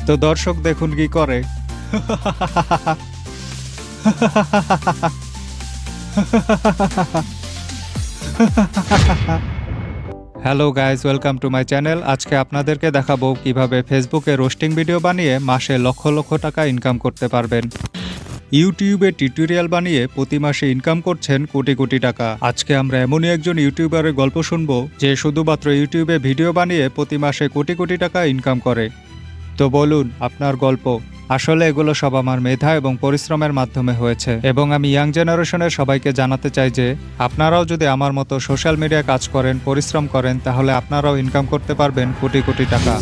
তো দর্শক দেখুন কি করে। Hello guys, welcome to my channel. আজকে আপনাদেরকে দেখাবো কিভাবে ফেসবুকে রোস্টিং ভিডিও বানিয়ে মাসে লক্ষ লক্ষ টাকা ইনকাম করতে পারবেন। ইউটিউবে টিউটোরিয়াল বানিয়ে প্রতি মাসে ইনকাম করছেন কোটি কোটি টাকা। আজকে আমরা এমনই একজন ইউটিউবারের গল্প শুনবো যে শুধুমাত্র ইউটিউবে ভিডিও বানিয়ে প্রতি মাসে কোটি কোটি টাকা ইনকাম করে। তো বলুন আপনার গল্প। আসলে এগুলো সব আমার মেধা এবং পরিশ্রমের মাধ্যমে হয়েছে, এবং আমি ইয়াং জেনারেশনের সবাইকে জানাতে চাই যে আপনারাও যদি আমার মতো সোশ্যাল মিডিয়ায় কাজ করেন, পরিশ্রম করেন, তাহলে আপনারাও ইনকাম করতে পারবেন কোটি কোটি টাকা।